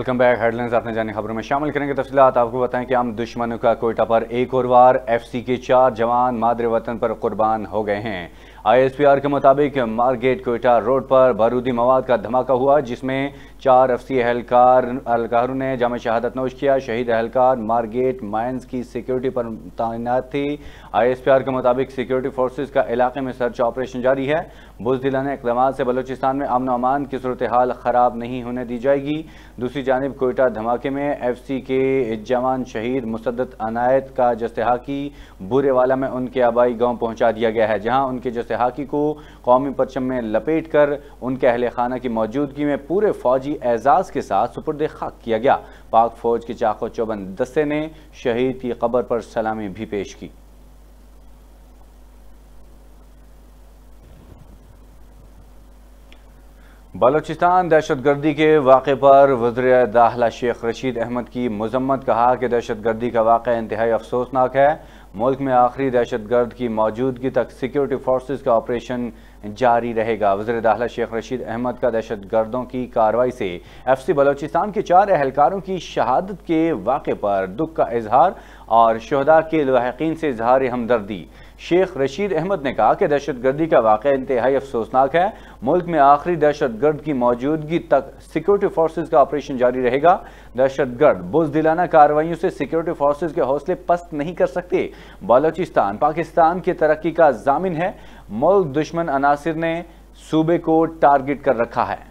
Welcome back. Headlines आपने जानी खबरों में शामिल करेंगे। तफसीलात आपको बताएं कि हम दुश्मनों का कोयटा पर एक और वार, FC के 4 जवान मादरे वतन पर कुर्बान हो गए हैं। ISPR के मुताबिक मारगेट कोयटा रोड पर बारूदी मवाद का धमाका हुआ, जिसमें 4 FC एहलकारों ने जाम शहादत नोश किया। शहीद एहलकार मारगेट माइंस की सिक्योरिटी पर तैनात थी। ISPR के मुताबिक सिक्योरिटी फोर्सेज का इलाके में सर्च ऑपरेशन जारी है। बुज़दिलाना इक़दामात से बलूचिस्तान में अमन अमान की सूरत हाल ख़राब नहीं होने दी जाएगी। दूसरी जानिब कोयटा धमाके में FC के जवान शहीद मुसद्दत अनायत का जस्तेहाकी बुरेवाला में उनके आबाई गांव पहुंचा दिया गया है, जहां उनके जस्तेहाकी को कौमी परचम में लपेट कर उनके अहले खाना की मौजूदगी में पूरे फौजी एजाज के साथ सुपुर्द खाक किया गया। पाक फौज के चाको चौबंद दस्ते ने शहीद की कब्र पर सलामी भी पेश की। बलूचिस्तान दहशतगर्दी के वाक़े पर वज़ीर दाखिला शेख रशीद अहमद की मज़म्मत। कहा कि दहशतगर्दी का वाक़ा इंतहाई अफसोसनाक है। मुल्क में आखिरी दहशतगर्द की मौजूदगी तक सिक्योरिटी फोर्सेज का ऑपरेशन जारी रहेगा। वज़ीर दाखिला शेख रशीद अहमद का दहशतगर्दों की कार्रवाई से FC बलूचिस्तान के 4 एहलकारों की शहादत के वाक़े पर दुख का इजहार और शुहदा के लाहिकीन से इजहार हमदर्दी। शेख रशीद अहमद ने कहा कि दहशतगर्दी का वाक़या इंतहाई अफसोसनाक है। मुल्क में आखिरी दहशतगर्द की मौजूदगी तक सिक्योरिटी फोर्सेज का ऑपरेशन जारी रहेगा। दहशतगर्द बुज़दिलाना कार्रवाइयों से सिक्योरिटी फोर्सेज के हौसले पस्त नहीं कर सकते। बलूचिस्तान पाकिस्तान की तरक्की का जामिन है। मुल्क दुश्मन अनासिर ने सूबे को टारगेट कर रखा है।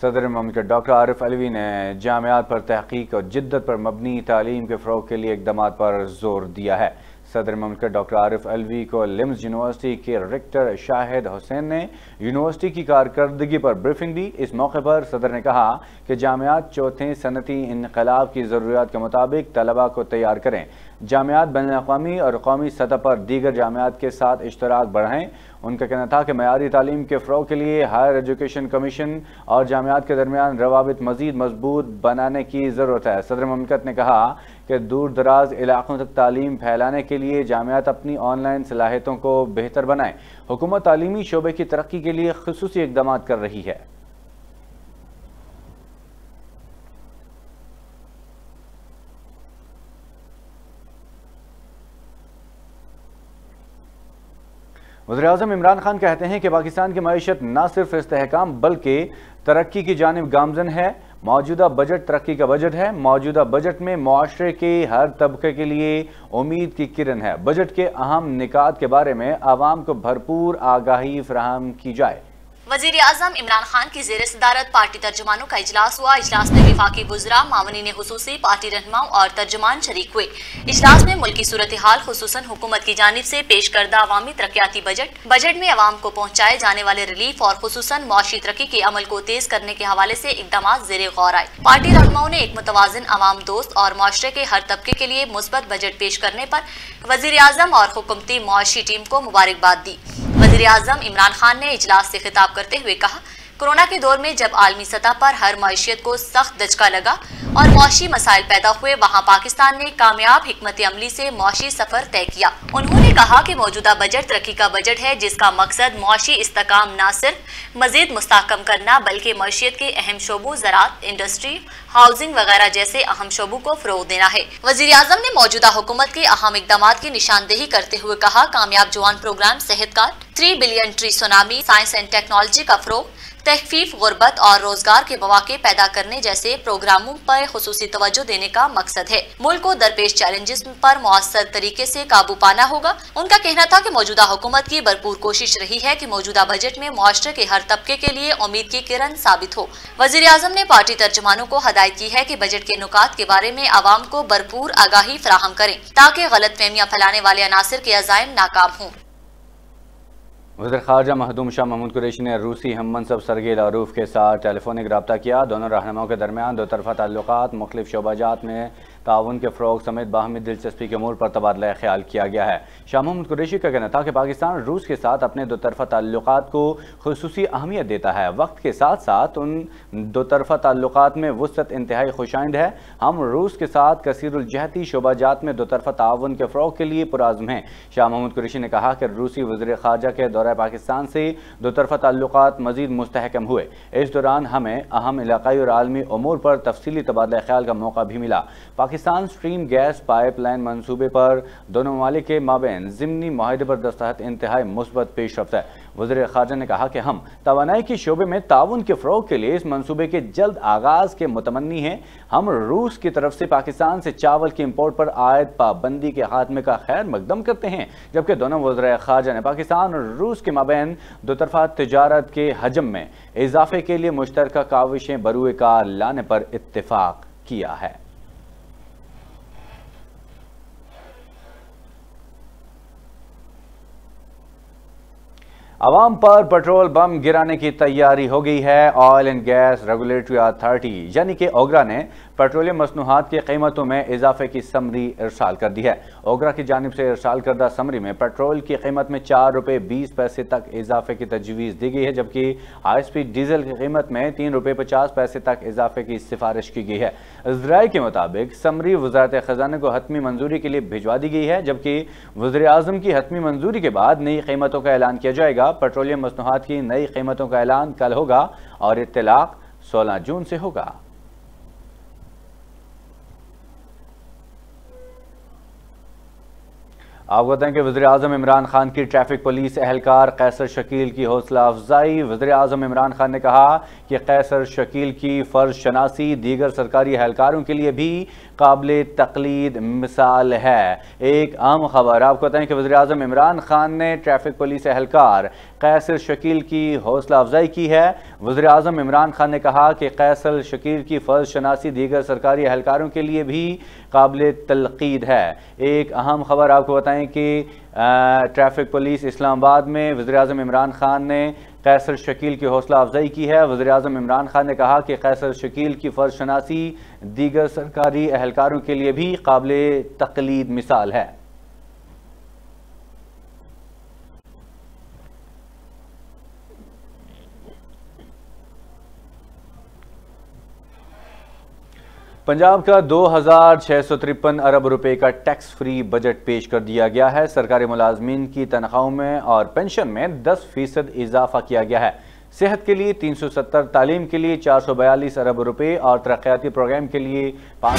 सदर ममलिकत डॉक्टर आरिफ अलवी ने जामियात पर तहकीक और जिद्दत पर मबनी तालीम के फ़रोग़ के लिए इक़दामात पर जोर दिया है। सदर ममलिकत डॉक्टर आरिफ अलवी को लिम्स यूनिवर्सिटी के रेक्टर शाहिद हुसैन ने यूनिवर्सिटी की कारकर्दगी पर ब्रीफिंग दी। इस मौके पर सदर ने कहा कि जामियात चौथे सनती इनकलाब की ज़रूरियात के मुताबिक तलबा को तैयार करें। जामियात बैनुल-अक़वामी और कौमी सतह पर दीगर जामियात के साथ इश्तराक बढ़ाएँ। उनका कहना था कि मयारी तालीम के फ़रोग़ के लिए हायर एजुकेशन कमीशन और जामियात के दरमियान रवाबित मज़ीद मजबूत बनाने की ज़रूरत है। सदर ममलिकत ने कहा कि दूर दराज इलाक़ों तक तालीम फैलाने के लिए जामियात अपनी ऑनलाइन सलाहियतों को बेहतर बनाएँ। हुकूमत तालीमी शोबे की तरक्की के लिए ख़ुसूसी इक़दामात कर रही है। वज़ीर-ए-आज़म इमरान खान कहते हैं कि पाकिस्तान की मईशत न सिर्फ इस्तेहकाम बल्कि तरक्की की जानिब गामज़न है। मौजूदा बजट तरक्की का बजट है। मौजूदा बजट में मुआशरे के हर तबके के लिए उम्मीद की किरण है। बजट के अहम निकात के बारे में आवाम को भरपूर आगाही फराहम की जाए। वज़ीर आज़म इमरान खान की ज़ेर सदारत पार्टी तर्जुमानों का इजलास हुआ। इजलास में वफाकी वज़रा, मावनीन हुसूसी, पार्टी रहनुमाओं और तर्जुमान शरीक हुए। इजलास में मुल्की सूरत हाल खुसूसन हुकूमत की जानिब से पेश करदा अवामी तरक्याती बजट में अवाम को पहुँचाए जाने वाले रिलीफ और खुसूसन मुआशी तरक्की के अमल को तेज करने के हवाले से इक़दामात ज़ेरे गौर आए। पार्टी रहनुमाओं ने एक मुतवाज़िन अवाम दोस्त और मुआशरे के हर तबके के लिए मुस्बत बजट पेश करने पर वज़ीर आज़म और हुकूमती मुआशी टीम को मुबारकबाद दी। वज़ीर आज़म इमरान खान ने इजलास से खिताब करते हुए कहा, कोरोना के दौर में जब आलमी सतह पर हर मईशियत को सख्त दचका लगा और मुआशी मसाइल पैदा हुए, वहाँ पाकिस्तान ने कामयाब हिकमत अमली से मुआशी सफर तय किया। उन्होंने कहा कि मौजूदा बजट तरक्की का बजट है, जिसका मकसद मुआशी इस्तेकाम न सिर्फ मजीद मुस्तहकम करना बल्कि मईशियत के अहम शोबों ज़राअत, इंडस्ट्री, हाउसिंग वगैरह जैसे अहम शोबों को फ़रोग़ देना है। वज़ीर आज़म ने मौजूदा हुकूमत के अहम इक़दामात की निशानदेही करते हुए कहा, कामयाब जवान प्रोग्राम, सेहत card, 3 billion tree tsunami, science and technology का फ़रोग़, तहफ़ीफ़, गुर्बत और रोजगार के मौके पैदा करने जैसे प्रोग्रामों पर खुसूसी तवज्जो देने का मकसद है। मुल्क को दरपेश चैलेंजेस पर मौसर तरीके से काबू पाना होगा। उनका कहना था कि मौजूदा हुकूमत की भरपूर कोशिश रही है कि मौजूदा बजट में मुआशरे के हर तबके के लिए उम्मीद की किरण साबित हो। वज़ीर आज़म ने पार्टी तर्जुमानों को हदायत की है कि बजट के नुकात के बारे में आवाम को भरपूर आगाही फराहम करें ताकि गलत फहमियाँ फैलाने वाले अनासिर के अज़ाइम नाकाम हों। वज़ीर ख़ारजा महदूम शाह महमूद कुरैशी ने रूसी हम मनसब सरगेई लारूफ के साथ टेलीफोनिक रब्ता किया। दोनों रहनुमाओं के दरमियान दो तरफ़ा ताल्लुकात मुख्तलिफ शोबाजात में ताउन के फ़रोग़ समेत बाहमी दिलचस्पी के अमूर पर तबादला ख्याल किया गया है। शाह महमूद कुरैशी का कहना था कि पाकिस्तान रूस के साथ अपने दो तरफ़ा ताल्लुकात को खुसूसी अहमियत देता है। वक्त के साथ साथ उन दो तरफ़ा ताल्लुकात में वुसअत इंतहाई खुशाइंद है। हम रूस के साथ कसीरुल जहती शोबाजात में दो तरफ़ा ताउन के फ़रोग़ के लिए पुरअज़्म हैं। शाह महमूद कुरैशी ने कहा कि रूसी वज़ीर ख़ारजा के दौरे पाकिस्तान से दो तरफ़ा ताल्लुकात मज़ीद मुस्तहकम हुए। इस दौरान हमें अहम इलाक़ाई और आलमी उमूर पर तफसीली तबादला ख्याल का मौका भी मिला। Pakistan stream gas pipe line मनसूबे पर दोनों ममालिक के माबैन ज़िमनी मुआहदे पर दस्तखत इंतहाई मुस्बत पेशरफ्त है। वज़ीर ख़ारजा ने कहा कि हम तवानाई के शोबे में ताउन के फ़रोग़ के लिए इस मनसूबे के जल्द आगाज़ के मुतमन्नी हैं। हम रूस की तरफ से पाकिस्तान से चावल की इम्पोर्ट पर आयद पाबंदी के खात्मे का खैर मकदम करते हैं, जबकि दोनों वज़ीर ख़ारजा ने पाकिस्तान और रूस के माबैन दो तरफ़ा तिजारत के हजम में इजाफे के लिए मुश्तरका काविशें बरूए कार लाने पर इत्तिफ़ाक़ किया है। अवाम पर पेट्रोल बम गिराने की तैयारी हो गई है। Oil and gas regulatory authority यानी कि ओगरा ने पेट्रोलियम मसनूआत की कीमतों में इजाफे की समरी इरसाल कर दी है। ओगरा की जानिब से इरसाल करदा समरी में पेट्रोल की कीमत में 4 रुपये 20 पैसे तक इजाफे की तजवीज़ दी गई है, जबकि हाई स्पीड डीजल की कीमत में 3 रुपये 50 पैसे तक इजाफे की सिफारिश की गई है। ज़राए के मुताबिक समरी वज़ारत ख़ज़ाना को हतमी मंजूरी के लिए भिजवा दी गई है, जबकि वज़ीर आज़म की हतमी मंजूरी के बाद नई कीमतों का ऐलान किया जाएगा। पेट्रोलियम मसनूआत की नई कीमतों का ऐलान कल होगा और इत्तलाक 16 जून से होगा। आपको बताएं कि वज़ीर आज़म इमरान खान की ट्रैफिक पुलिस एहलकार कैसर शकील की हौसला अफजाई। वज़ीर आज़म इमरान खान ने कहा कि कैसर शकील की फ़र्ज शनासी दीगर सरकारी एहलकारों के लिए भी काबिल तक़लीद मिसाल है। एक अहम खबर आपको बताएं कि वज़ीर आज़म इमरान खान ने ट्रैफिक पुलिस एहलकार कैसर शकील की हौसला अफजाई की है। वज़ीर आज़म इमरान खान ने कहा कि कैसर शकील की फ़र्ज शनासी दीगर सरकारी एहलकारों के लिए भी काबिल तलक़ीद है। एक अहम खबर आपको बताएं कि ट्रैफिक पुलिस इस्लामाबाद में वज़ीर आज़म इमरान खान ने कैसर शकील की हौसला अफजाई की है। वज़ीर आज़म इमरान खान ने कहा कि कैसर शकील की फ़र्ज शनासी दीगर सरकारी एहलकारों के लिए भी काबिल तक़लीद मिसाल है। पंजाब का 2653 अरब रुपए का टैक्स फ्री बजट पेश कर दिया गया है। सरकारी मुलाजमीन की तनख्वाहों में और पेंशन में 10% इजाफा किया गया है। सेहत के लिए 370, तालीम के लिए 442 अरब रुपए और तरक्याती प्रोग्राम के लिए 5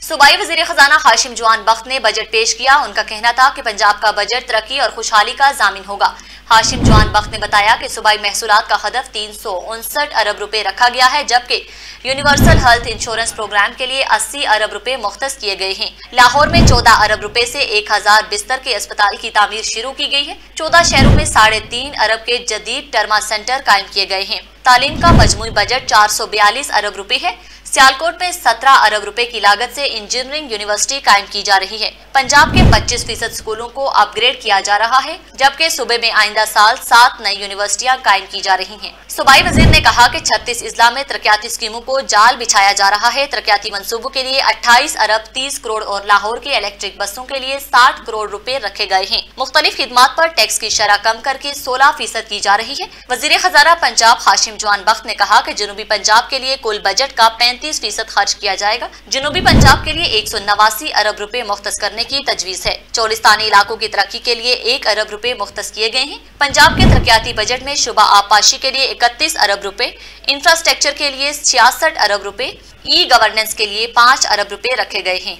सूबाई वज़ीर ख़ज़ाना हाशिम जवान बख्त ने बजट पेश किया। उनका कहना था कि पंजाब का बजट तरक्की और खुशहाली का ज़ामिन होगा। हाशिम जवान बख्त ने बताया कि सूबाई महसूलात का हदफ 359 अरब रुपए रखा गया है, जबकि यूनिवर्सल हेल्थ इंश्योरेंस प्रोग्राम के लिए 80 अरब रुपए मुख्तस किए गए हैं। लाहौर में 14 अरब रुपए से 1000 बिस्तर के अस्पताल की तामीर शुरू की गई है। 14 शहरों में 3.5 अरब के जदीद टर्मा सेंटर कायम किए गए हैं। तालीम का मजमूई बजट 442 अरब रुपए है। सियालकोट में 17 अरब रुपए की लागत से इंजीनियरिंग यूनिवर्सिटी कायम की जा रही है। पंजाब के 25% स्कूलों को अपग्रेड किया जा रहा है, जबकि सूबे में आइंदा साल 7 नई यूनिवर्सिटियां कायम की जा रही हैं। सूबाई वजीर ने कहा कि 36 इजला में तरक्याती स्कीमों को जाल बिछाया जा रहा है। तरक्याती मंसूबों के लिए 28 अरब 30 करोड़ और लाहौर की इलेक्ट्रिक बसों के लिए 60 करोड़ रुपए रखे गए हैं। मुख्तलिफ खिदमात पर टैक्स की शरह कम करके 16% की जा रही है। वजीर खजाना पंजाब हाशिम जवान बख्त ने कहा कि जनूबी पंजाब के लिए कुल बजट का 35% खर्च किया जाएगा। जनूबी पंजाब के लिए 189 अरब रुपए मुख्तस करने की तजवीज है। चोलिस्तानी इलाकों की तरक्की के लिए 1 अरब रुपए मुख्तस किए गए हैं। पंजाब के तरक्याती बजट में शुबा आबपाशी के लिए 31 अरब रुपए, इंफ्रास्ट्रक्चर के लिए 66 अरब रुपए, ई गवर्नेंस के लिए 5 अरब रुपए रखे गए हैं।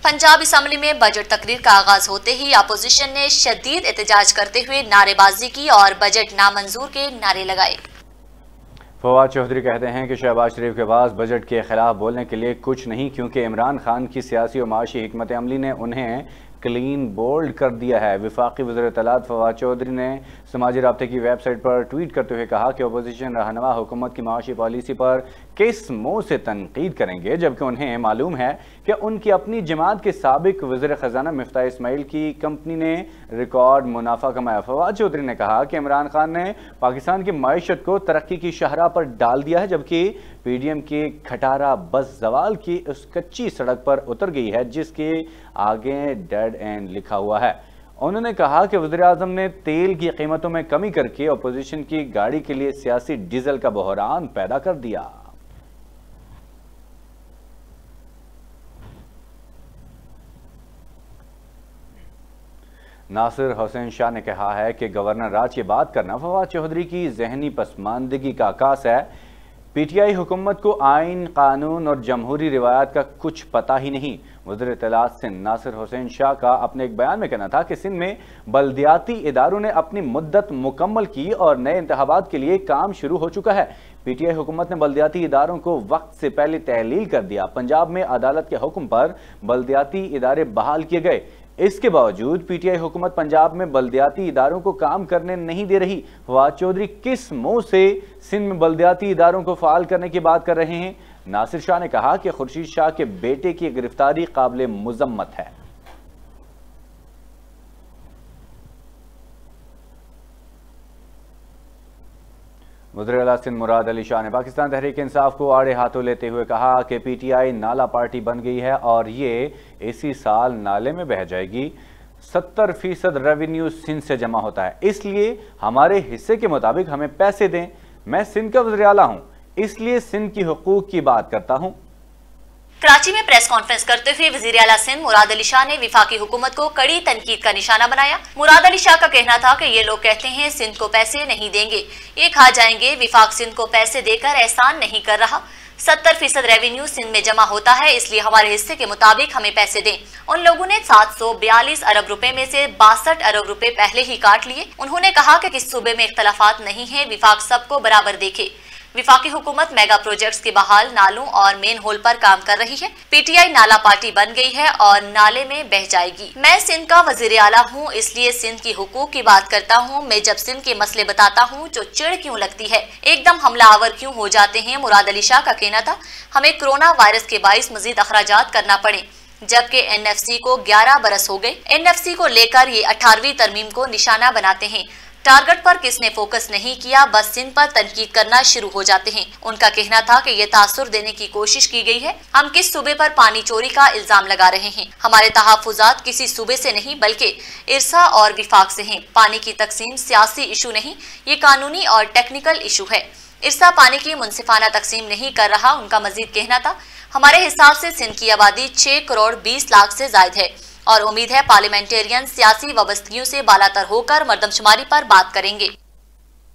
पंजाब असम्बली में बजट तकरीर का आगाज होते ही अपोजिशन ने शदीद एहतजाज करते हुए नारेबाजी की और बजट नामंजूर के नारे लगाए। फवाद चौधरी कहते हैं कि शहबाज शरीफ के पास बजट के खिलाफ बोलने के लिए कुछ नहीं, क्योंकि इमरान खान की सियासी और माशी हिकमत अमली ने उन्हें क्लीन बोल्ड कर दिया है। वफाकी वज़ीर इत्तलात फवाद चौधरी ने समाजी राब्ते की वेबसाइट पर ट्वीट करते हुए कहा कि अपोजिशन रहनुमा हुकूमत की माशी पॉलिसी पर किस मुँह से तनकीद करेंगे, जबकि उन्हें मालूम है कि उनकी अपनी जमात के साबिक वज़ीर ख़जाना मिफ्ताह इस्माइल की कंपनी ने रिकॉर्ड मुनाफा कमाया। फवाद चौधरी ने कहा कि इमरान खान ने पाकिस्तान की मईशत को तरक्की की शाहराह पर डाल दिया है, जबकि पीडीएम की खटारा बस जवाल की उस कच्ची सड़क पर उतर गई है जिसके आगे डेड एंड लिखा हुआ है। उन्होंने कहा कि वज़ीर आज़म ने तेल की कीमतों में कमी करके अपोजिशन की गाड़ी के लिए सियासी डीजल का बहरान पैदा कर दिया। नासिर हुसैन शाह ने कहा है कि गवर्नर राज की बात करना फवाद चौधरी की जहनी पसमानदगी का आकाश है। पीटीआई हुकूमत को आइन, कानून और जमहूरी रिवायात का कुछ पता ही नहीं। वज़ीर इत्तलात सिंध नासिर हुसैन शाह का अपने एक बयान में कहना था कि सिंध में बल्दियाती इदारों ने अपनी मुद्दत मुकम्मल की और नए इंतखाबात के लिए काम शुरू हो चुका है। पीटीआई हुकूमत ने बल्दियाती इदारों को वक्त से पहले तहलील कर दिया। पंजाब में अदालत के हुक्म पर बल्दियाती इदारे बहाल किए गए। इसके बावजूद पीटीआई हुकूमत पंजाब में बल्दियाती इदारों को काम करने नहीं दे रही। फवाद चौधरी किस मुंह से सिंध में बल्दियाती इदारों को फाल करने की बात कर रहे हैं? नासिर शाह ने कहा कि खुर्शीद शाह के बेटे की गिरफ्तारी काबिल मुजम्मत है। वज़ीर आला सिंध मुराद अली शाह ने पाकिस्तान तहरीक इंसाफ को आड़े हाथों लेते हुए कहा कि पीटीआई नाला पार्टी बन गई है और ये इसी साल नाले में बह जाएगी। 70% रेवेन्यू सिंध से जमा होता है, इसलिए हमारे हिस्से के मुताबिक हमें पैसे दें। मैं सिंध का वज़ीर आला हूं, इसलिए सिंध की हुकूक की बात करता हूं। कराची में प्रेस कॉन्फ्रेंस करते हुए वज़ीर आला सिंध मुराद अली शाह ने विफाकी हुकूमत को कड़ी तनकीद का निशाना बनाया। मुराद अली शाह का कहना था कि ये लोग कहते हैं सिंध को पैसे नहीं देंगे, ये खा जाएंगे। विफाक सिंध को पैसे देकर एहसान नहीं कर रहा। 70% रेवेन्यू सिंध में जमा होता है, इसलिए हमारे हिस्से के मुताबिक हमें पैसे दें। उन लोगों ने 742 अरब रुपए में से 62 अरब रुपए पहले ही काट लिए। उन्होंने कहा कि किस सूबे में इख्तलाफात नहीं है, विफाक सबको बराबर देखे। विफाकी हुकूमत मेगा प्रोजेक्ट्स के बहाल नालों और मेन होल पर काम कर रही है। पीटीआई नाला पार्टी बन गई है और नाले में बह जाएगी। मैं सिंध का वज़ीर आला हूँ, इसलिए सिंध की हुकूक की बात करता हूँ। मैं जब सिंध के मसले बताता हूँ जो चिढ़ क्यों लगती है, एकदम हमलावर क्यों हो जाते हैं। मुराद अली शाह का कहना था हमें कोरोना वायरस के बाइस मजीद अखराजात करना पड़े, जबकि एनएफसी को 11 बरस हो गए। एनएफसी को लेकर ये 18वीं तरमीम को निशाना बनाते हैं। टारगेट पर किसने फोकस नहीं किया, बस सिंध पर तनकीद करना शुरू हो जाते हैं। उनका कहना था कि ये तासुर देने की कोशिश की गई है। हम किस सूबे पर पानी चोरी का इल्जाम लगा रहे हैं? हमारे तहफुजात किसी सूबे से नहीं बल्कि इरसा और विफाक से हैं। पानी की तकसीम सियासी इशू नहीं, ये कानूनी और टेक्निकल इशू है। इरसा पानी की मुनसिफाना तकसीम नहीं कर रहा। उनका मजीद कहना था हमारे हिसाब से सिंध की आबादी 6 करोड़ 20 लाख से जायद है और उम्मीद है पार्लियामेंटेरियन सियासी वाबस्तगियों से बालातर होकर मर्दमशुमारी पर बात करेंगे।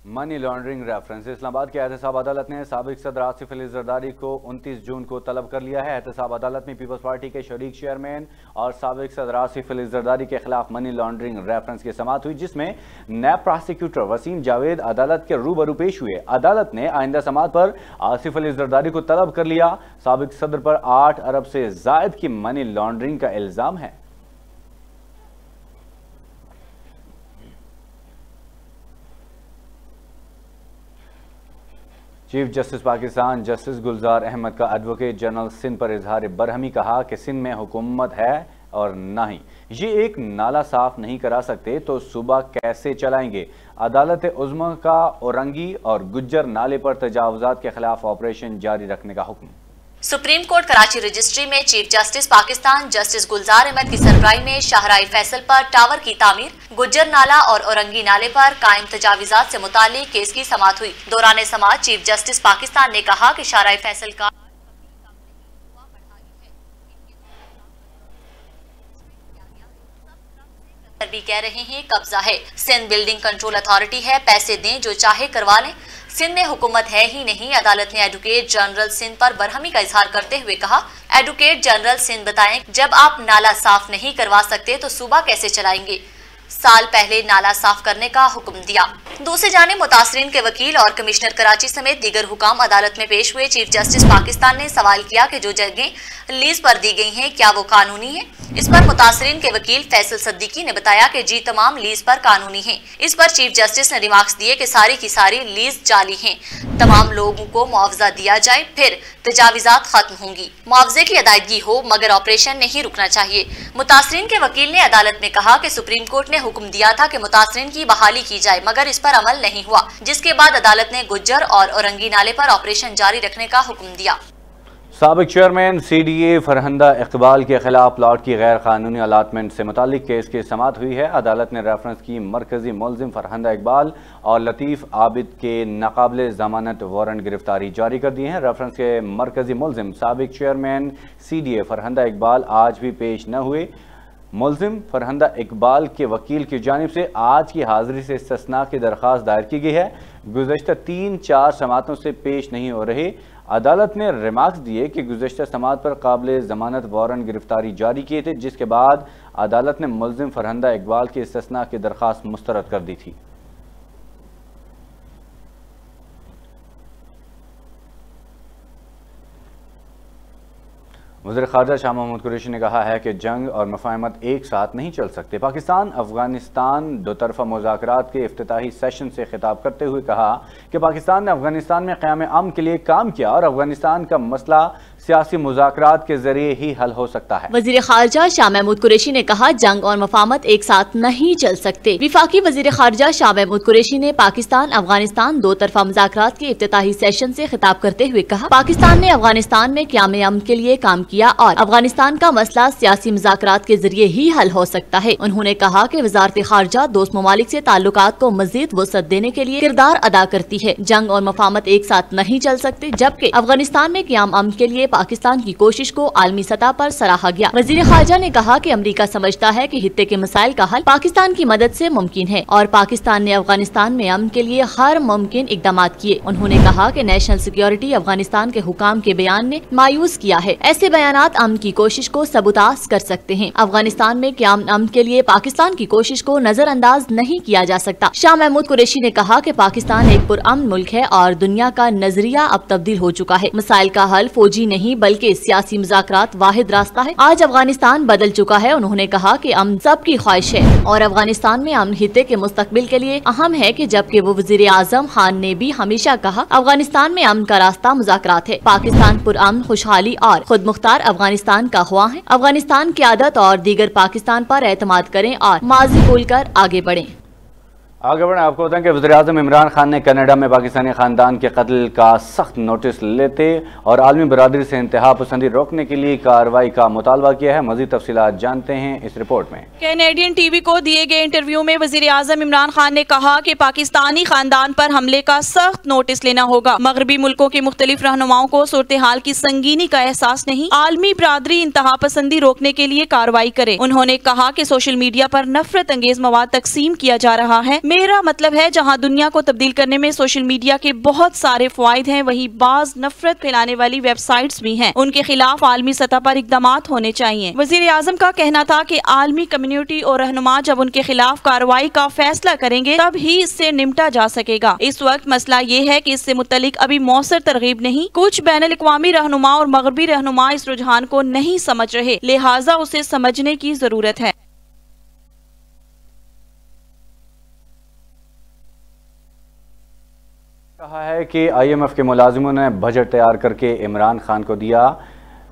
मनी लॉन्ड्रिंग रेफरेंस इस्लामाबाद की एहतसाब अदालत ने साबिक सदर आसिफ अली जरदारी को 29 जून को तलब कर लिया है। एहतसाब अदालत में पीपल्स पार्टी के शरीक चेयरमैन और साबिक सदर आसिफ अली जरदारी के खिलाफ मनी लॉन्ड्रिंग रेफरेंस की समाअत हुई, जिसमें नैब प्रोसिक्यूटर वसीम जावेद अदालत के रूबरू पेश हुए। अदालत ने आइंदा समाअत पर आसिफ अली जरदारी को तलब कर लिया। साबिक सदर पर 8 अरब से जायद की मनी लॉन्ड्रिंग का इल्जाम है। चीफ जस्टिस पाकिस्तान जस्टिस गुलजार अहमद का एडवोकेट जनरल सिंध पर इजहार बरहमी कहा कि सिंध में हुकूमत है और ना ही ये एक नाला साफ नहीं करा सकते तो सूबा कैसे चलाएंगे। अदालत उज़्मा का औरंगी और गुज्जर नाले पर तजावुजात के खिलाफ ऑपरेशन जारी रखने का हुक्म। सुप्रीम कोर्ट कराची रजिस्ट्री में चीफ जस्टिस पाकिस्तान जस्टिस गुलजार अहमद की सरबराही में शाहराह फैसल पर टावर की तामीर, गुज्जर नाला और औरंगी नाले पर कायम तजावीज़ात से मुतालिक केस की समाअत हुई। दौरान समाअत चीफ जस्टिस पाकिस्तान ने कहा कि शाहराह फैसल का भी कह रहे हैं कब्जा है। सिंध बिल्डिंग कंट्रोल अथॉरिटी है, पैसे दें जो चाहे करवा लें। सिंध में हुकूमत है ही नहीं। अदालत ने एडवोकेट जनरल सिंध पर बरहमी का इजहार करते हुए कहा एडवोकेट जनरल सिंध बताएं, जब आप नाला साफ नहीं करवा सकते तो सूबा कैसे चलाएंगे। साल पहले नाला साफ करने का हुक्म दिया। दूसरी जानिब मुतासरीन के वकील और कमिश्नर कराची समेत दीगर हुकाम अदालत में पेश हुए। चीफ जस्टिस पाकिस्तान ने सवाल किया कि जो जगहें लीज पर दी गई हैं क्या वो कानूनी है। इस पर मुतासरीन के वकील फैसल सिद्दीकी ने बताया कि जी तमाम लीज पर कानूनी है। इस पर चीफ जस्टिस ने रिमार्क्स दिए कि सारी की सारी लीज जाली हैं। तमाम लोगों को मुआवजा दिया जाए, फिर तजावीज़ात खत्म होंगी। मुआवजे की अदायगी हो मगर ऑपरेशन नहीं रुकना चाहिए। मुतासरीन के वकील ने अदालत में कहा कि सुप्रीम कोर्ट ने हुक्म दिया था कि मुतासरीन की बहाली की जाए मगर इस पर अमल नहीं हुआ, जिसके बाद अदालत ने गुज्जर और औरंगी नाले पर ऑपरेशन जारी रखने का हुक्म दिया। साबिक चेयरमैन CDA फरहंदा इकबाल के खिलाफ प्लाट की गैर कानूनी अलाटमेंट से मुतालिक केस की समाअत हुई है। अदालत ने रेफरेंस की मरकजी मुलजिम फरहंदा इकबाल और लतीफ़ आबिद के नाकाबिले जमानत वारंट गिरफ्तारी जारी कर दिए हैं। रेफरेंस के मरकजी मुलजिम साबिक चेयरमैन CDA फरहंदा इकबाल आज भी पेश न हुए। मुलजिम फरहंदा इकबाल के वकील की जानिब से आज की हाजिरी से इस्तिस्ना की दरख्वास्त दायर की गई है। गुज़श्ता 3-4 समातों से पेश नहीं हो रहे। अदालत ने रिमार्क्स दिए कि गुज़श्ता समात पर काबिल ज़मानत वारंट गिरफ्तारी जारी किए थे, जिसके बाद अदालत ने मुलजिम फरहंदा इकबाल की इस्तिस्ना की दरख्वास्त मुस्तरद कर दी थी। वज़ीर ख़ारजा शाह महमूद कुरैशी ने कहा है कि जंग और मुफ़ाहमत एक साथ नहीं चल सकते। पाकिस्तान अफगानिस्तान दो तरफ़ा मुज़ाकरात के इफ्तिताही सेशन से खिताब करते हुए कहा कि पाकिस्तान ने अफगानिस्तान में क़याम अमन के लिए काम किया और अफगानिस्तान का मसला सियासी मुज़ाकरात के जरिए ही हल हो सकता है। वज़ीर ख़ारजा शाह महमूद कुरैशी ने कहा जंग और मुफ़ाहमत एक साथ नहीं चल सकते। विफाकी वज़ीर ख़ारजा शाह महमूद कुरैशी ने पाकिस्तान अफगानिस्तान दो तरफ़ा मुज़ाकरात के इफ्तिताही सेशन से खिताब करते हुए कहा पाकिस्तान ने अफगानिस्तान में क़याम अमन के लिए काम किया और अफगानिस्तान का मसला सियासी मुज़ाकरात के जरिए ही हल हो सकता है। उन्होंने कहा कि वज़ारत ख़ारजा दोस्त ममालिक से ताल्लुकात को मज़ीद वसअत देने के लिए किरदार अदा करती है। जंग और मुफ़ाहमत एक साथ नहीं चल सकते, जबकि अफगानिस्तान में क़याम अमन के लिए पाकिस्तान की कोशिश को आलमी सतह पर सराहा गया। वज़ीर ख़ारजा ने कहा कि अमरीका समझता है कि हित्ते के मसाइल का हल पाकिस्तान की मदद से मुमकिन है और पाकिस्तान ने अफगानिस्तान में अमन के लिए हर मुमकिन इक़दाम किए। उन्होंने कहा कि नेशनल सिक्योरिटी अफगानिस्तान के हुकाम के बयान ने मायूस किया है। ऐसे बयानात अमन की कोशिश को सबूताज कर सकते हैं। अफगानिस्तान में क़याम अमन के लिए पाकिस्तान की कोशिश को नजरअंदाज नहीं किया जा सकता। शाह महमूद कुरैशी ने कहा कि पाकिस्तान एक पुरअमन मुल्क है और दुनिया का नजरिया अब तब्दील हो चुका है। मसाइल का हल फौजी नहीं बल्कि सियासी मुज़ाकरात वाहिद रास्ता है। आज अफगानिस्तान बदल चुका है। उन्होंने कहा कि अमन सबकी ख्वाहिश है और अफगानिस्तान में अमन हित्ते के मुस्तकबिल के लिए अहम है कि जबकि वो वज़ीर आज़म खान ने भी हमेशा कहा अफगानिस्तान में अमन का रास्ता मुज़ाकरात है। पाकिस्तान पुरअमन खुशहाली और खुद मुख्तार अफगानिस्तान का हुआ है। अफगानिस्तान की आदत और दीगर पाकिस्तान पर एतमाद करें और माजी भूलकर आगे बढ़ें। आगे बढ़ें। आपको बताएं कि वज़ीर-ए-आज़म इमरान खान ने कनाडा में पाकिस्तानी खानदान के कत्ल का सख्त नोटिस लेते और आलमी बरादरी से इंतहा पसंदी रोकने के लिए कार्रवाई का मुतालबा किया है। मज़ीद तफसीलात जानते हैं इस रिपोर्ट में। कैनेडियन टीवी को दिए गए इंटरव्यू में वज़ीर-ए-आज़म इमरान खान ने कहा कि पाकिस्तानी खानदान पर हमले का सख्त नोटिस लेना होगा। मगरबी मुल्कों के मुख्तलिफ रहनुमाओं को सूरत हाल की संगीनी का एहसास नहीं, आलमी बरादरी इंतहा पसंदी रोकने के लिए कार्रवाई करे। उन्होंने कहा कि सोशल मीडिया पर नफरत अंगेज मवाद तकसीम किया जा रहा है। मेरा मतलब है जहां दुनिया को तब्दील करने में सोशल मीडिया के बहुत सारे फायदे हैं, वहीं बाज नफरत फैलाने वाली वेबसाइट्स भी हैं। उनके खिलाफ आलमी सतह पर इक़दामात होने चाहिए। वज़ीर आज़म का कहना था कि आलमी कम्युनिटी और रहनुमा जब उनके खिलाफ कार्रवाई का फैसला करेंगे तब ही इससे निपटा जा सकेगा। इस वक्त मसला ये है कि इससे मुतल्लिक अभी मौसर तरगीब नहीं। कुछ बैनुल-अक़वामी रहनुमा और मगरबी रहनुमा इस रुझान को नहीं समझ रहे, लिहाजा उसे समझने की जरूरत है। कहा है कि IMF के मुलाजिमों ने बजट तैयार करके इमरान खान को दिया,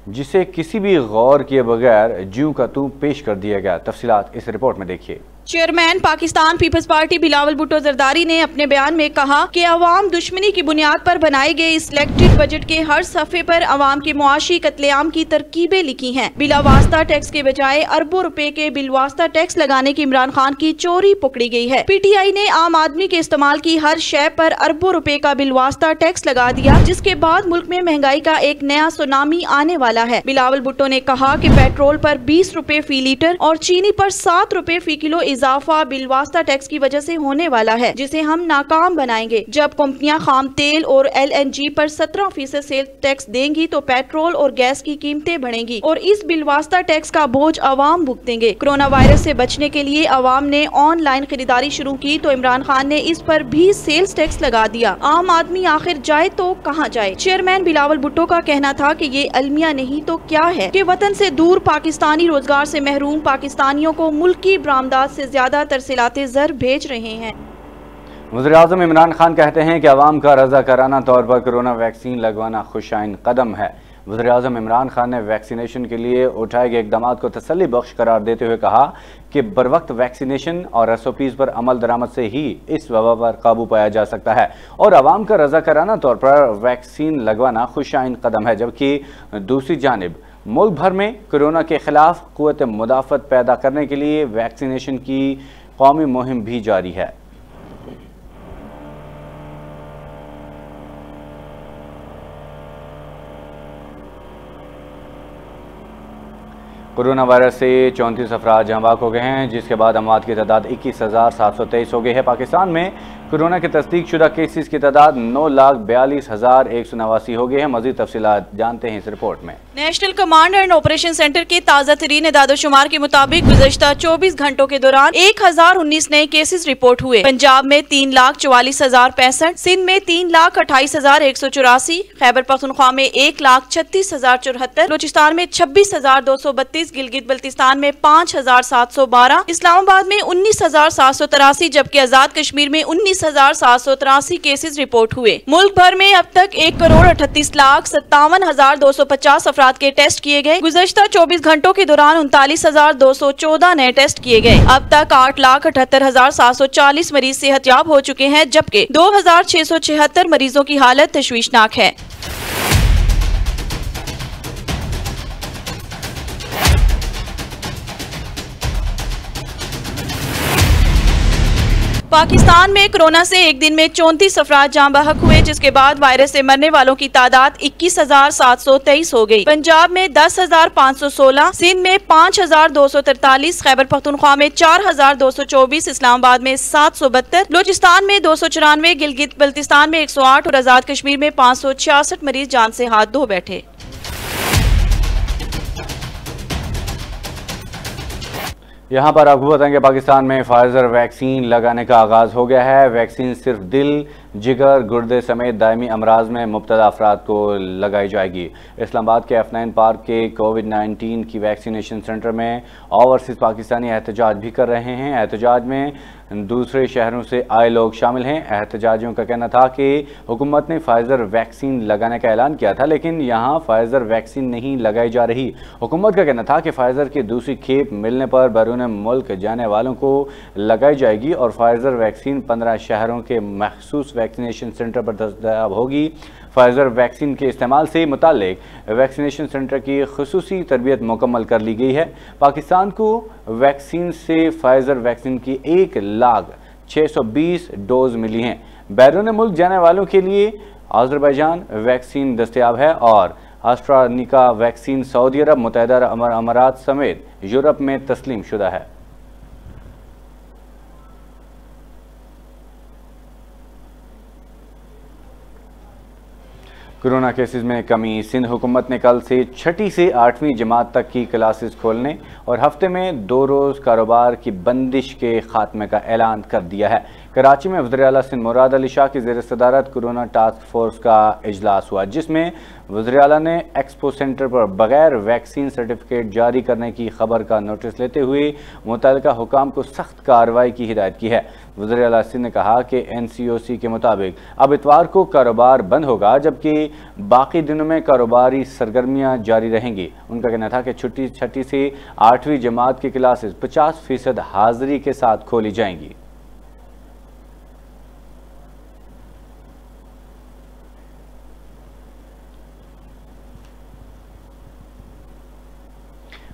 जिसे किसी भी गौर किए बगैर ज्यों का त्यों पेश कर दिया गया। तफसीलात इस रिपोर्ट में देखिए। चेयरमैन पाकिस्तान पीपल्स पार्टी बिलावल भुट्टो जरदारी ने अपने बयान में कहा कि अवाम दुश्मनी की बुनियाद पर बनाए गए इस इलेक्टेड बजट के हर सफ़े पर अवाम के मुआशी कत्लेआम की तरकीबें लिखी हैं। बिलावास्ता टैक्स के बजाय अरबों रुपए के बिलवास्ता टैक्स लगाने की इमरान खान की चोरी पकड़ी गई है। PTI ने आम आदमी के इस्तेमाल की हर शय पर अरबों रुपए का बिलवास्ता टैक्स लगा दिया, जिसके बाद मुल्क में महंगाई का एक नया सुनामी आने वाला है। बिलावल भुट्टो ने कहा कि पेट्रोल पर 20 रुपए फी लीटर और चीनी पर 7 रुपए फी किलो इजाफा बिलवास्ता टैक्स की वजह से होने वाला है, जिसे हम नाकाम बनाएंगे। जब कंपनियां खाम तेल और LNG पर 17% सेल टैक्स देंगी तो पेट्रोल और गैस की कीमतें बढ़ेंगी और इस बिलवास्ता टैक्स का बोझ अवाम भुगतेंगे। कोरोना वायरस से बचने के लिए अवाम ने ऑनलाइन खरीदारी शुरू की तो इमरान खान ने इस पर भी सेल्स टैक्स लगा दिया। आम आदमी आखिर जाए तो कहाँ जाए। चेयरमैन बिलावल भुट्टो का कहना था कि ये अलमिया नहीं तो क्या है कि वतन से दूर पाकिस्तानी रोजगार से महरूम पाकिस्तानियों को मुल्क की बरामदात से ज्यादा तरसीलाते ज़र भेज रहे हैं। वज़ीर-ए-आज़म इमरान खान कहते हैं कि अवाम का रज़ाकाराना तौर पर कोरोना वैक्सीन लगवाना खुशाइन कदम है। वज़ीर-ए-आज़म इमरान खान ने वैक्सीनेशन के लिए उठाए गए इक़दाम को तसल्ली बख्श करार देते हुए कहा कि बरवक्त वैक्सीनेशन और SOPs पर अमल दरामद से ही इस वबा पर काबू पाया जा सकता है और अवाम का रज़ाकाराना तौर पर वैक्सीन लगवाना खुशाइन कदम है। जबकि दूसरी जानिब मुल्क भर में कोरोना के खिलाफ क़ुव्वत मुदाफ़त पैदा करने के लिए वैक्सीनेशन की कौमी मुहिम भी जारी है। कोरोना वायरस से 34 अफराद जहाँ बाक हो गए हैं, जिसके बाद अमवात की तादाद 21,723 हो गई है। पाकिस्तान में कोरोना के तस्दीक शुदा केसेस की तादाद 9,42,189 हो गई है। मजीद तफसीलात जानते हैं इस रिपोर्ट में। National command and operation centre के ताज़ा तरीन इदादोशुमार के मुताबिक गुज़श्ता 24 घंटों के दौरान 1019 नए केसेस रिपोर्ट हुए। पंजाब में 3,44,065, सिंध में 3,28,184, खैबर पख्तूनख्वा में 1,36,074, बलूचिस्तान में 26,232, गिलगित बल्तिस्तान में 5,712, इस्लामाबाद में 19,783, जबकि आजाद कश्मीर में 19,783 केसेस रिपोर्ट हुए। मुल्क भर में अब तक 1,38,57,250 अफराद के टेस्ट किए गए। गुज़श्ता 24 घंटों के दौरान 39,214 नए टेस्ट किए गए। अब तक 8,78,740 मरीज सेहतयाब हो चुके हैं, जबकि 2,676 मरीजों की हालत तशवीशनाक है। पाकिस्तान में कोरोना से एक दिन में 34 अफराद जाँ बहक हुए, जिसके बाद वायरस से मरने वालों की तादाद 21,723 हो गई। पंजाब में 10,516, सिंध में 5,243, खैबर पख्तूनख्वा में 4,224, इस्लामाबाद में 772, बलूचिस्तान में 294, गिलगित बल्तिस्तान में 108 और आजाद कश्मीर में 566 मरीज जान से हाथ धो बैठे। यहाँ पर आपको बताएंगे पाकिस्तान में फाइजर वैक्सीन लगाने का आगाज़ हो गया है। वैक्सीन सिर्फ दिल, जिगर, गुर्दे समेत दायमी अमराज में मुब्तला अफराद को लगाई जाएगी। इस्लामाबाद के F9 पार्क के कोविड-19 की वैक्सीनेशन सेंटर में ओवरसीज़ पाकिस्तानी एहतजाज भी कर रहे हैं। एहतजाज में दूसरे शहरों से आए लोग शामिल हैं। एहतजाजियों का कहना था कि हुकूमत ने फाइजर वैक्सीन लगाने का ऐलान किया था, लेकिन यहाँ फाइजर वैक्सीन नहीं लगाई जा रही। हुकूमत का कहना था कि फाइजर की दूसरी खेप मिलने पर बैरून मुल्क जाने वालों को लगाई जाएगी और फाइजर वैक्सीन 15 शहरों के मखसूस वैक्सीनेशन सेंटर पर दस्तयाब होगी। फाइजर वैक्सीन के इस्तेमाल से मुताल्लिक वैक्सीनेशन सेंटर की खुसूसी तरबियत मुकम्मल कर ली गई है। पाकिस्तान को वैक्सीन से फाइजर वैक्सीन की 1,620 डोज मिली हैं। बैरून मुल्क जाने वालों के लिए अज़रबैजान वैक्सीन दस्तयाब है और एस्ट्राज़ेनेका वैक्सीन सऊदी अरब, मुत्तहिदा अरब अमारात समेत यूरोप में तस्लीम शुदा है। कोरोना केसेस में कमी। सिंध हुकूमत ने कल से 6ठी से 8वीं जमात तक की क्लासेस खोलने और हफ्ते में 2 रोज़ कारोबार की बंदिश के खात्मे का ऐलान कर दिया है। कराची में वज़ीर आला सिंध मुराद अली शाह की ज़ेर सदारत कोरोना टास्क फोर्स का इजलास हुआ, जिसमें वज़ीर आला ने एक्सपो सेंटर पर बगैर वैक्सीन सर्टिफिकेट जारी करने की खबर का नोटिस लेते हुए मुतल्लिका हुकाम को सख्त कार्रवाई की हिदायत की है। वज़ीर आला सिंध ने कहा कि NCOC के मुताबिक अब इतवार को कारोबार बंद होगा, जबकि बाकी दिनों में कारोबारी सरगर्मियाँ जारी रहेंगी। उनका कहना था कि 6ठी से 8वीं जमात की क्लासेस 50% हाजिरी के साथ खोली जाएंगी।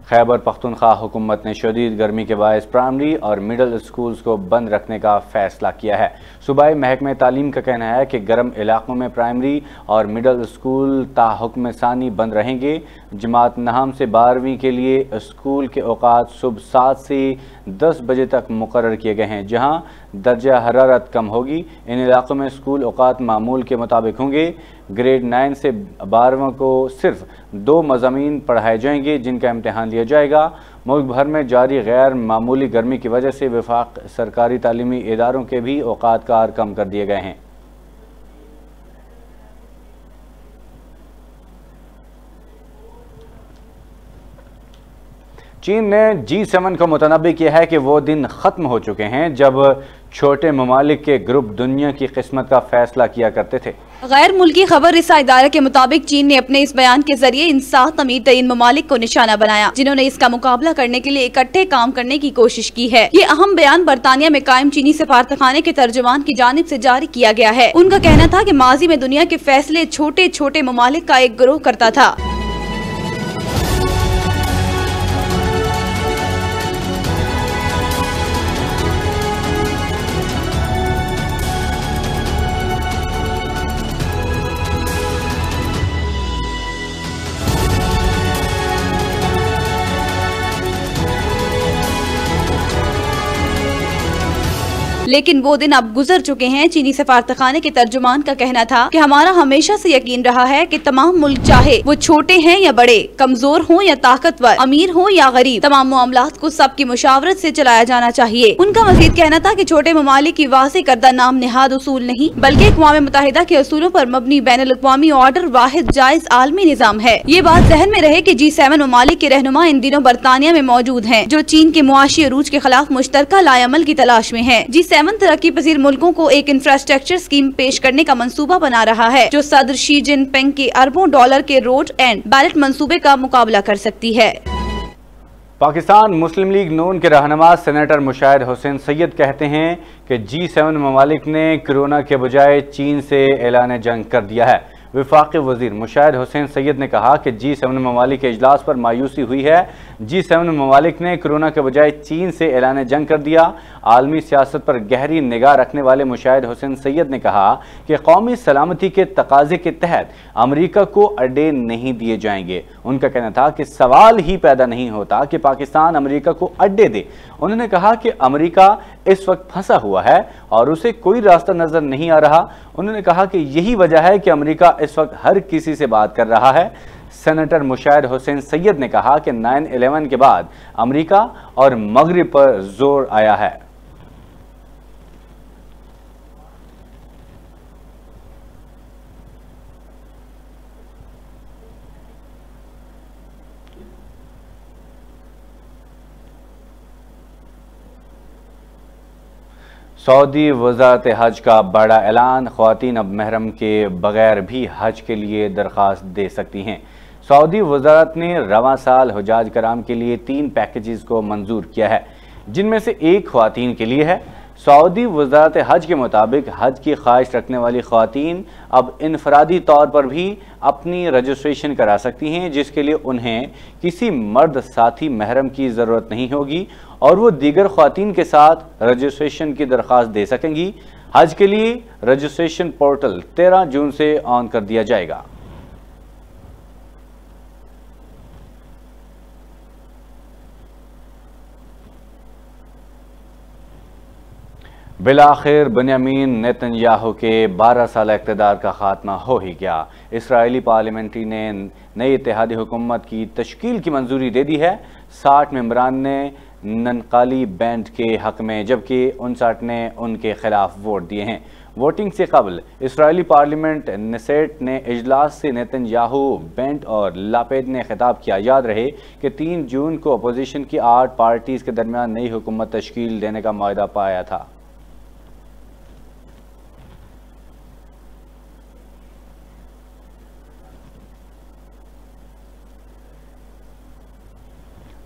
खैबर पख्तूनख्वा हुकूमत ने शदीद गर्मी के बायस प्राइमरी और मिडल स्कूल्स को बंद रखने का फैसला किया है। सूबाई महकमे तालीम का कहना है कि गर्म इलाकों में प्राइमरी और मिडल स्कूल ताहुक्म सानी बंद रहेंगे। जमात नहम से 12वीं के लिए स्कूल के औकात सुबह 7 से 10 बजे तक मुकर्रर किए गए हैं। जहां दर्जा हरारत कम होगी, इन इलाकों में स्कूल औकात मामूल के मुताबिक होंगे। ग्रेड 9 से 12वां को सिर्फ 2 मज़ामीन पढ़ाए जाएंगे जिनका इम्तहान लिया जाएगा। मुल्क भर में जारी गैर मामूली गर्मी की वजह से वफाक सरकारी तालीमी इदारों के भी औकात कार कम कर दिए गए हैं। चीन ने G7 को मुतनब्बी किया है कि वो दिन ख़त्म हो चुके हैं जब छोटे ममालिक के ग्रुप दुनिया की किस्मत का फैसला किया करते थे। गैर मुल्की खबर रिसा इदारे के मुताबिक चीन ने अपने इस बयान के जरिए इन 7 अमीर तरीन ममालिक को निशाना बनाया जिन्होंने इसका मुकाबला करने के लिए इकट्ठे काम करने की कोशिश की है। ये अहम बयान बरतानिया में कायम चीनी सफारतखाने के तर्जुमान की जानिब से जारी किया गया है। उनका कहना था कि माजी में दुनिया के फैसले छोटे छोटे ममालिक का एक गिरोह करता था। लेकिन वो दिन अब गुजर चुके हैं। चीनी सफारतखाने के तर्जुमान का कहना था कि हमारा हमेशा से यकीन रहा है कि तमाम मुल्क चाहे वो छोटे हैं या बड़े, कमजोर हो या ताकतवर, अमीर हो या गरीब, तमाम मामलात को सबकी मुशावरत से चलाया जाना चाहिए। उनका मजीद कहना था कि छोटे ममालिक की वाज़ेह करदा नाम निहाद उसूल नहीं बल्कि अक़वाम मुत्तहिदा के असूलों पर मबनी बैनुल-अक़वामी ऑर्डर वाहिद जायज आलमी निज़ाम है। ये बात जहन में रहे कि G7 ममालिक के रहनुमा इन दिनों बरतानिया में मौजूद हैं जो चीन के मुआशी अरूज के खिलाफ मुश्तरका लाएअमल की तलाश में है। G7 तरक्की पजीर मुल्कों को एक इंफ्रास्ट्रक्चर स्कीम पेश करने का मंसूबा बना रहा है जो सदर शी जिनपिंग के अरबों डॉलर के रोड एंड बैलेट मंसूबे का मुकाबला कर सकती है। पाकिस्तान मुस्लिम लीग नून के रहनुमा सेनेटर मुशाहिद हुसैन सैयद कहते हैं कि G7 ममालिक ने कोरोना के बजाय चीन से ऐलान जंग कर दिया है। वफाकी वजीर मुशाहिद हुसैन सैयद ने कहा कि G7 ममालिक के इजलास पर मायूसी हुई है। G7 ममालिक ने कोरोना के बजाय चीन से ऐलान जंग कर दिया। आलमी सियासत पर गहरी निगाह रखने वाले मुशाहिद हुसैन सैयद ने कहा कि कौमी सलामती के तकाजे के तहत अमरीका को अड्डे नहीं दिए जाएंगे। उनका कहना था कि सवाल ही पैदा नहीं होता कि पाकिस्तान अमरीका को अड्डे दे। उन्होंने कहा कि अमरीका इस वक्त फंसा हुआ है और उसे कोई रास्ता नजर नहीं आ रहा। उन्होंने कहा कि यही वजह है कि अमरीका इस वक्त हर किसी से बात कर रहा है। सेनेटर मुशाहिद हुसैन सैयद ने कहा कि 9/11 के बाद अमरीका और मगरिब पर जोर आया है। सऊदी वज़ारत हज का बड़ा ऐलान, ख़वातीन अब महरम के बगैर भी हज के लिए दरख्वास्त दे सकती हैं। सऊदी वज़ारत ने रवां साल हुजाज कराम के लिए 3 पैकेजेस को मंजूर किया है जिनमें से एक ख़वातीन के लिए है। सऊदी वज़ारत हज के मुताबिक हज की ख्वाहिश रखने वाली ख़वातीन अब इनफरादी तौर पर भी अपनी रजिस्ट्रेशन करा सकती हैं जिसके लिए उन्हें किसी मर्द साथी महरम की ज़रूरत नहीं होगी और वो दीगर ख़वातीन के साथ रजिस्ट्रेशन की दरख्वास्त दे सकेंगी। हज के लिए रजिस्ट्रेशन पोर्टल 13 जून से ऑन कर दिया जाएगा। बिलाखिर बेंजामिन नेतन्याहू के 12 साल इक़्तिदार का खात्मा हो ही गया। इसराइली पार्लियामेंट्री ने नई इत्तेहादी हुकूमत की तश्कील की मंजूरी दे दी है। 60 मेंबरान ने ननकाली बैंड के हक में जबकि 59 ने उनके खिलाफ वोट दिए हैं। वोटिंग से कबल इसराइली पार्लियामेंट नेसेट ने इजलास से नेतन्याहू, बेंट और लापेद ने खिताब किया। याद रहे कि 3 जून को अपोजिशन की 8 पार्टीज़ के दरमियान नई हुकूमत तश्कील देने का मुआहदा पाया था।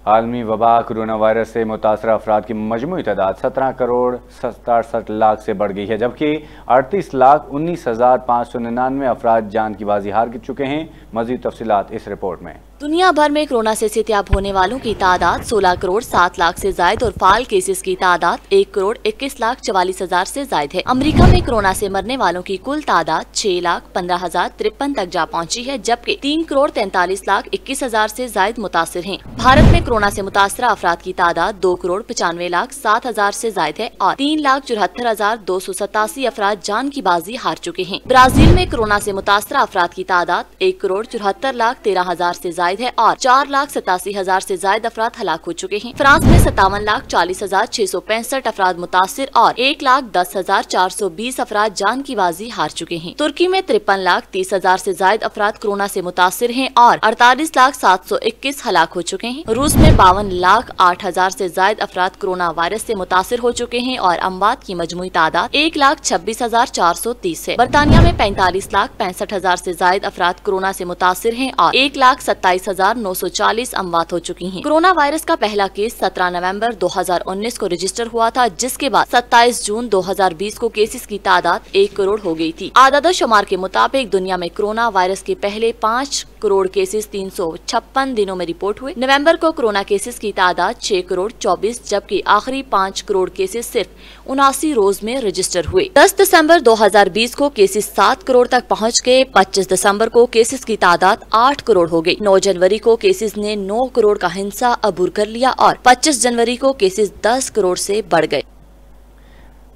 आलमी वबा कोरोना वायरस से मुतासर अफराद की मजमूई तादाद 17 करोड़ 67 लाख से बढ़ गई है जबकि 38,19,599 अफराद जान की बाजी हार चुके हैं। मज़ीद तफसीलात इस रिपोर्ट में। दुनिया भर में कोरोना से सेहतयाब होने वालों की तादाद 16 करोड़ 7 लाख से जायद और फाल केसेस की तादाद 1 करोड़ 21 लाख 44 हजार से जायद है। अमेरिका में कोरोना से मरने वालों की कुल तादाद 6 लाख 15 हजार 53 तक जा पहुंची है, जबकि 3 करोड़ 43 लाख 21 हजार से जायद मुतासिर हैं। भारत में कोरोना से मुतासरा अफराद की तादाद 2 करोड़ 95 लाख 7 हजार से जायद है और 3 लाख 74 हजार 287 अफराद जान की बाजी हार चुके हैं। ब्राजील में कोरोना से मुतासरा अफराद की तादाद 1 करोड़ 74 लाख 13 हजार से जायद है और 4 लाख 87 हजार से जायद अफराद हलाक हो चुके हैं। फ्रांस में 57 लाख 40 हजार 665 अफराद मुतासिर और 1 लाख 10 हजार 420 अफराद जान की बाजी हार चुके हैं। तुर्की में 53 लाख 30 हजार से जायद अफराद कोरोना से मुतासिर हैं और 48 लाख 721 हलाक हो चुके हैं। रूस में 52 लाख 8 हजार से जायद अफराद कोरोना वायरस से मुतासिर हो चुके हैं और अमवात की मजमूई तादाद 1 लाख 26 हजार 430 है। बरतानिया में 45 लाख 65 हजार से जायद अफराद कोरोना से मुतासिर हैं और 1 लाख 27 हजार 940 अमवात हो चुकी हैं। कोरोना वायरस का पहला केस 17 नवंबर 2019 को रजिस्टर हुआ था, जिसके बाद 27 जून 2020 को केसेस की तादाद 1 करोड़ हो गई थी। आदाद-ओ-शुमार के मुताबिक दुनिया में कोरोना वायरस के पहले 5 करोड़ केसेस 356 दिनों में रिपोर्ट हुए। नवंबर को कोरोना केसेस की तादाद 6 करोड़ 24, जबकि आखिरी 5 करोड़ केसेस सिर्फ 79 रोज में रजिस्टर हुए। 10 दिसंबर 2020 को केसेस 7 करोड़ तक पहुँच गए। 25 दिसंबर को केसेस की तादाद 8 करोड़ हो गई। 9 जनवरी को केसेस ने 9 करोड़ का हिस्सा अबूर कर लिया और 25 जनवरी को केसेस 10 करोड़ से बढ़ गए।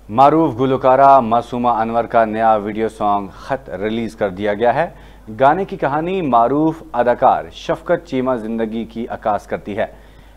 मारूफ गुलकारा मासूमा अनवर का नया वीडियो सॉन्ग खत रिलीज कर दिया गया है। गाने की कहानी मारूफ अदाकार शफकत चीमा जिंदगी की अक्कास करती है।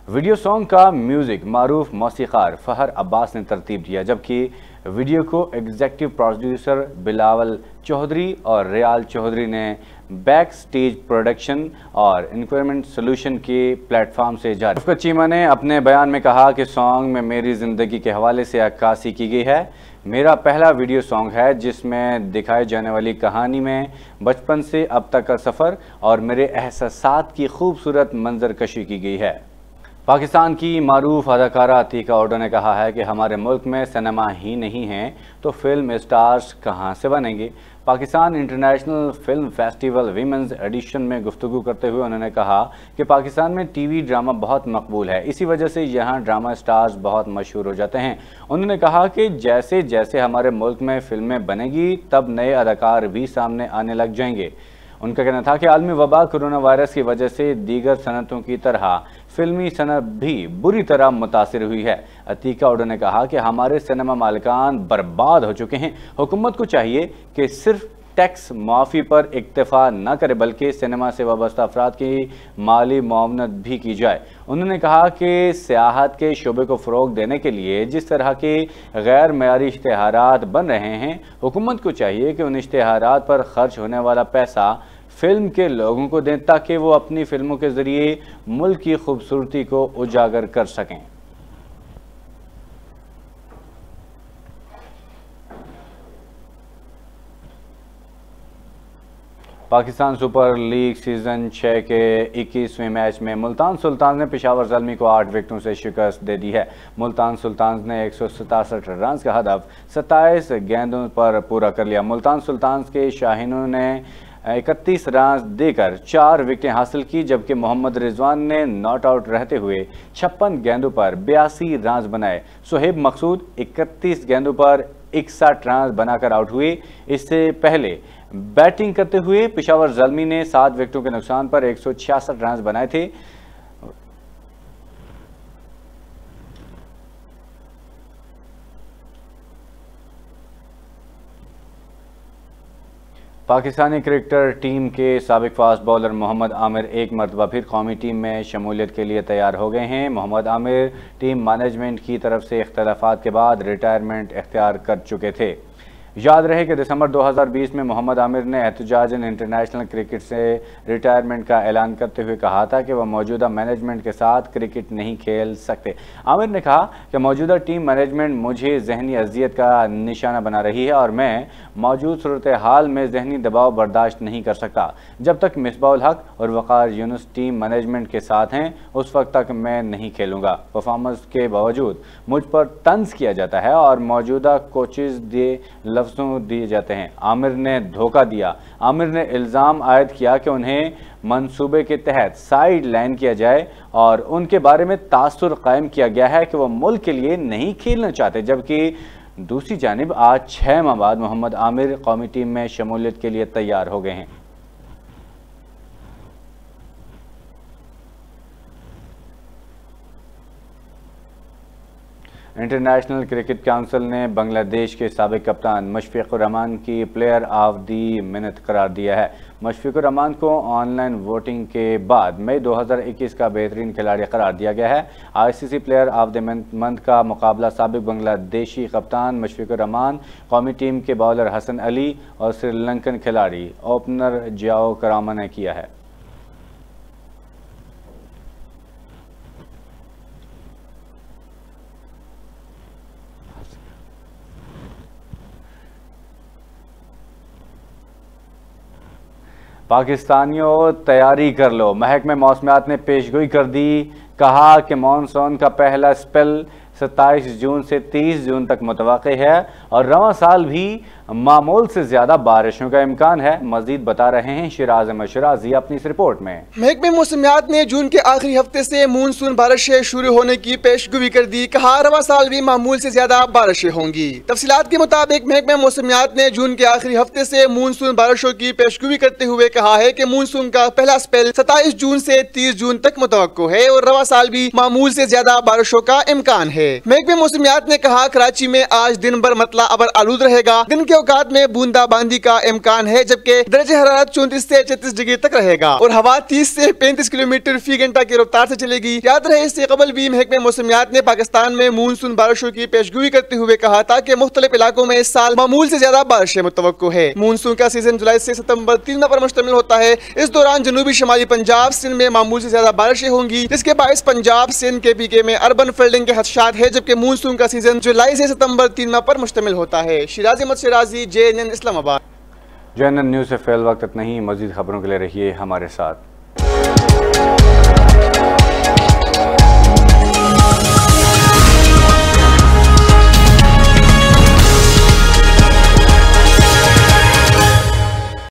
वीडियो सॉन्ग का म्यूजिक मारूफ मौसीकार फहर अब्बास ने तरतीब दिया, जबकि वीडियो को एग्जीक्यूटिव प्रोड्यूसर बिलावल चौधरी और रियाल चौधरी ने बैक स्टेज प्रोडक्शन और इन्क्वायरमेंट सोल्यूशन के प्लेटफॉर्म से जारी। शफकत चीमा ने अपने बयान में कहा कि सॉन्ग में मेरी ज़िंदगी के हवाले से अक्कासी की गई है। मेरा पहला वीडियो सॉन्ग है जिसमें दिखाई जाने वाली कहानी में बचपन से अब तक का सफ़र और मेरे एहसासात की खूबसूरत मंजरकशी की गई है। पाकिस्तान की मारूफ अदाकारा अतीका ओडो ने कहा है कि हमारे मुल्क में सिनेमा ही नहीं है तो फिल्म स्टार्स कहां से बनेंगे। Pakistan International Film Festival women's edition में गुफ्तगू करते हुए उन्होंने कहा कि पाकिस्तान में टीवी ड्रामा बहुत मकबूल है, इसी वजह से यहाँ ड्रामा स्टार्स बहुत मशहूर हो जाते हैं। उन्होंने कहा कि जैसे जैसे हमारे मुल्क में फिल्में बनेगी तब नए अदाकार भी सामने आने लग जाएंगे। उनका कहना था कि आलमी वबा कोरोना वायरस की वजह से दीगर सनतों की तरह फिल्मी सनत भी बुरी तरह मुतासिर हुई है। अतीका ओडो ने कहा कि हमारे सिनेमा मालिकान बर्बाद हो चुके हैं। हुकूमत को चाहिए कि सिर्फ टैक्स माफ़ी पर इक्तफा न करे बल्कि सिनेमा से वाबस्ता अफराद की माली मुआवनत भी की जाए। उन्होंने कहा कि सियाहत के शोबे को फ़रोग देने के लिए जिस तरह के गैर मयारी इश्तिहारात बन रहे हैं, हुकूमत को चाहिए कि उन इश्तिहारात पर खर्च होने वाला पैसा फिल्म के लोगों को दें ताकि वो अपनी फिल्मों के ज़रिए मुल्क की खूबसूरती को उजागर कर सकें। पाकिस्तान सुपर लीग सीज़न 6 के 21वें मैच में मुल्तान सुल्तान ने पेशावर ज़ल्मी को 8 विकेटों से शिकस्त दे दी है। मुल्तान सुल्तान ने 167 रन का हदफ 27 गेंदों पर पूरा कर लिया। मुल्तान सुल्तान के शाहीनों ने 31 रन देकर 4 विकेटें हासिल की, जबकि मोहम्मद रिजवान ने नॉट आउट रहते हुए 56 गेंदों पर 82 रन बनाए। सुहेब मकसूद 31 गेंदों पर 61 रन बनाकर आउट हुए। इससे पहले बैटिंग करते हुए पेशावर ज़ल्मी ने 7 विकेटों के नुकसान पर 166 रन बनाए थे। पाकिस्तानी क्रिकेटर टीम के साबिक फास्ट बॉलर मोहम्मद आमिर एक मरतबा फिर कौमी टीम में शमूलियत के लिए तैयार हो गए हैं। मोहम्मद आमिर टीम मैनेजमेंट की तरफ से इख्तलाफात के बाद रिटायरमेंट इख्तियार कर चुके थे। याद रहे कि दिसंबर 2020 में मोहम्मद आमिर ने एहतजाजन इंटरनेशनल क्रिकेट से रिटायरमेंट का ऐलान करते हुए कहा था कि वह मौजूदा मैनेजमेंट के साथ क्रिकेट नहीं खेल सकते। आमिर ने कहा कि मौजूदा टीम मैनेजमेंट मुझे जहनी अजियत का निशाना बना रही है और मैं मौजूद सूरत हाल में जहनी दबाव बर्दाश्त नहीं कर सकता। जब तक मिसबाउल हक और वक़ार यूनुस टीम मैनेजमेंट के साथ हैं उस वक्त तक मैं नहीं खेलूँगा। परफॉर्मेंस के बावजूद मुझ पर तंज किया जाता है और मौजूदा कोचेज़ दे लफ्ज़ों दिए जाते हैं। आमिर ने धोखा दिया। आमिर ने इल्ज़ाम आयद किया कि उन्हें मंसूबे के तहत साइड लाइन किया जाए और उनके बारे में तासुर कायम किया गया है कि वह मुल्क के लिए नहीं खेलना चाहते, जबकि दूसरी जानिब आज 6 माह बाद मोहम्मद आमिर कौमी टीम में शमूलियत के लिए तैयार हो गए हैं। इंटरनेशनल क्रिकेट काउंसिल ने बांग्लादेश के साबिक कप्तान मुशफ़िक़ुर रहमान की प्लेयर ऑफ द मिनट करार दिया है। मुशफ़िक़ुर रहमान को ऑनलाइन वोटिंग के बाद मई 2021 का बेहतरीन खिलाड़ी करार दिया गया है। ICC player of the month का मुकाबला साबिक बांग्लादेशी कप्तान मुशफ़िक़ुर रहमान, कौमी टीम के बॉलर हसन अली और श्रीलंकन खिलाड़ी ओपनर जाओ करामा ने किया है। पाकिस्तानियों तैयारी कर लो, महकमे मौसमियात ने पेशगोई कर दी। कहा कि मानसून का पहला स्पेल 27 जून से 30 जून तक मुतवक्के है और रवां साल भी मामूल से ज्यादा बारिशों का इम्कान है। मजीद बता रहे हैं शिराज अहमद शिराजी अपनी इस रिपोर्ट में। महकमे मौसमियात ने जून के आखिरी हफ्ते से मानसून बारिशें शुरू होने की पेशगोई कर दी। कहा रवां साल भी मामूल से ज्यादा बारिशें होंगी। तफसीलात के मुताबिक महकमे मौसमियात ने जून के आखिरी हफ्ते से मानसून बारिशों की पेशगोई करते हुए कहा है कि मानसून का पहला स्पेल 27 जून से 30 जून तक मुतवक्को है और रवां साल भी मामूल से ज्यादा बारिशों का इम्कान है। महकमे मौसमियात ने कहा कराची में आज दिन भर मतला अबर आलूद रहेगा। दिन के औकात में बूंदाबांदी का इम्कान है, जबकि दर्जे हरारत 34 से 36 डिग्री तक रहेगा और हवा 30 से 35 किलोमीटर फी घंटा की रफ्तार से चलेगी। याद रहे इससे कबल भी महकमे मौसमियात ने पाकिस्तान में मानसून बारिशों की पेशगोई करते हुए कहा था कि मुख्तलिफ इलाकों में इस साल मामूल से ज्यादा बारिशें मुतवक्को है। मानसून का सीजन जुलाई से सितंबर 3 माह पर मुश्तमिल होता है। इस दौरान जनूबी शमाली पंजाब सिंध में मामूल से ज्यादा बारिशें होंगी, जिसके बायस पंजाब सिंध KPK में अर्बन फ्लडिंग के खदशात है, जबकि मानसून का सीजन जुलाई से सितंबर 3 माह पर मुश्तमिल होता है। Shiraz Ahmed Shirazi, JNN Islamabad. JNN news से फ़िल वक्त इतना ही। मज़ीद खबरों के लिए रहिए हमारे साथ।